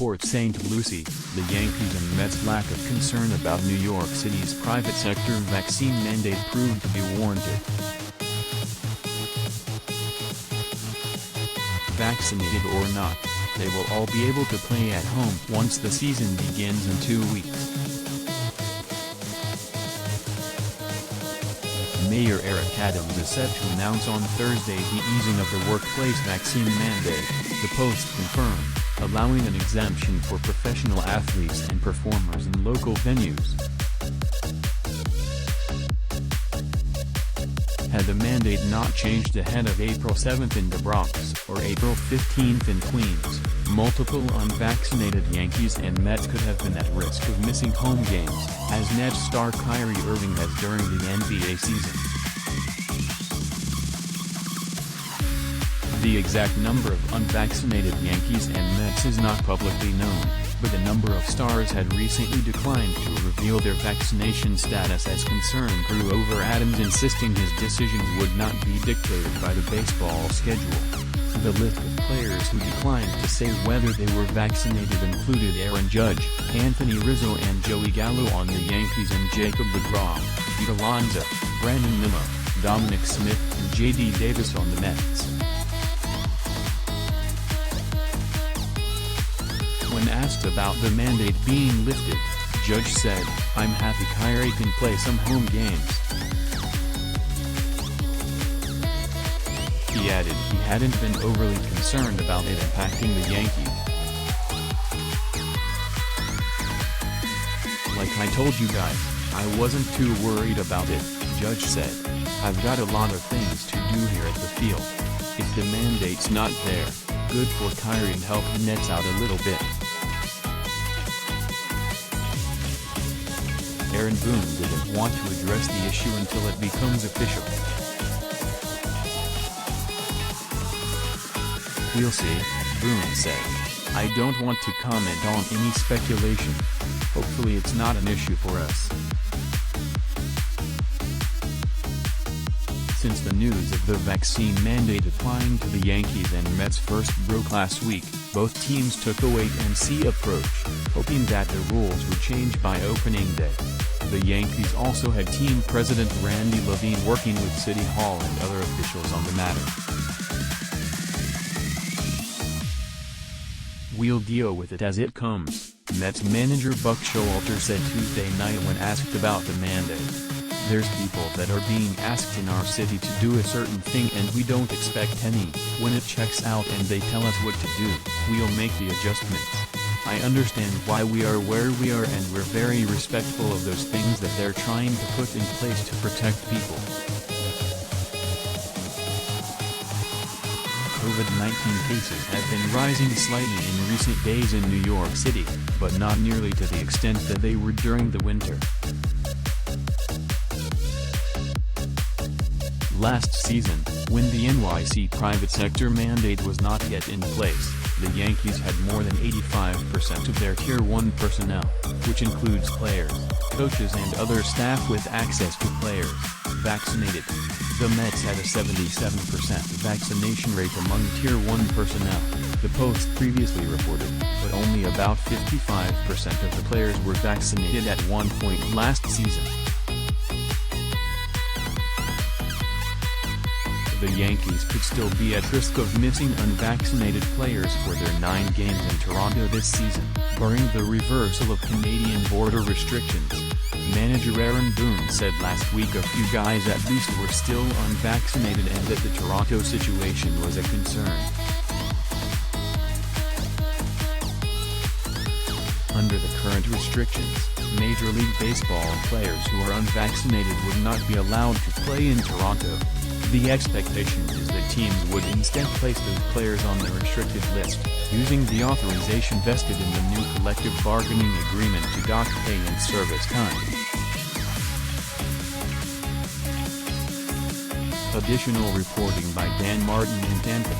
report saying to LUCIE, the Yankees and Mets' lack of concern about New York City's private sector vaccine mandate proved to be warranted. Vaccinated or not, they will all be able to play at home once the season begins in 2 weeks. Mayor Eric Adams is set to announce on Thursday the easing of the workplace vaccine mandate, the Post confirmed, allowing an exemption for professional athletes and performers in local venues. Had the mandate not changed ahead of April 7th in the Bronx or April 15th in Queens, multiple unvaccinated Yankees and Mets could have been at risk of missing home games, as Nets star Kyrie Irving has during the NBA season. The exact number of unvaccinated Yankees and Mets is not publicly known, but the number of stars had recently declined to reveal their vaccination status as concern grew over Adams insisting his decision would not be dictated by the baseball schedule. The list of players who declined to say whether they were vaccinated included Aaron Judge, Anthony Rizzo and Joey Gallo on the Yankees and Jacob deGrom, Pete Alonso, Brandon Nimmo, Dominic Smith and J.D. Davis on the Mets. When asked about the mandate being lifted, Judge said, "I'm happy Kyrie can play some home games." He added he hadn't been overly concerned about it impacting the Yankees. "Like I told you guys, I wasn't too worried about it," Judge said. "I've got a lot of things to do here at the field. If the mandate's not there, good for Kyrie and help the Nets out a little bit." Aaron Boone didn't want to address the issue until it becomes official. "We'll see," Boone said. "I don't want to comment on any speculation. Hopefully it's not an issue for us." Since the news of the vaccine mandate applying to the Yankees and Mets first broke last week, both teams took a wait-and-see approach, hoping that the rules would change by opening day. The Yankees also had team president Randy Levine working with City Hall and other officials on the matter. "We'll deal with it as it comes," Mets manager Buck Showalter said Tuesday night when asked about the mandate. "There's people that are being asked in our city to do a certain thing and we don't expect any. When it checks out and they tell us what to do, we'll make the adjustments. I understand why we are where we are and we're very respectful of those things that they're trying to put in place to protect people." COVID-19 cases have been rising slightly in recent days in New York City, but not nearly to the extent that they were during the winter. Last season, when the NYC private sector mandate was not yet in place, the Yankees had more than 85% of their Tier 1 personnel, which includes players, coaches and other staff with access to players, vaccinated. The Mets had a 77% vaccination rate among Tier 1 personnel, the Post previously reported, but only about 55% of the players were vaccinated at one point last season. The Yankees could still be at risk of missing unvaccinated players for their 9 games in Toronto this season, barring the reversal of Canadian border restrictions. Manager Aaron Boone said last week a few guys at least were still unvaccinated and that the Toronto situation was a concern. Under the current restrictions, Major League Baseball players who are unvaccinated would not be allowed to play in Toronto. The expectation is that teams would instead place those players on the restricted list, using the authorization vested in the new collective bargaining agreement to dock pay and service time. Additional reporting by Dan Martin in Tampa.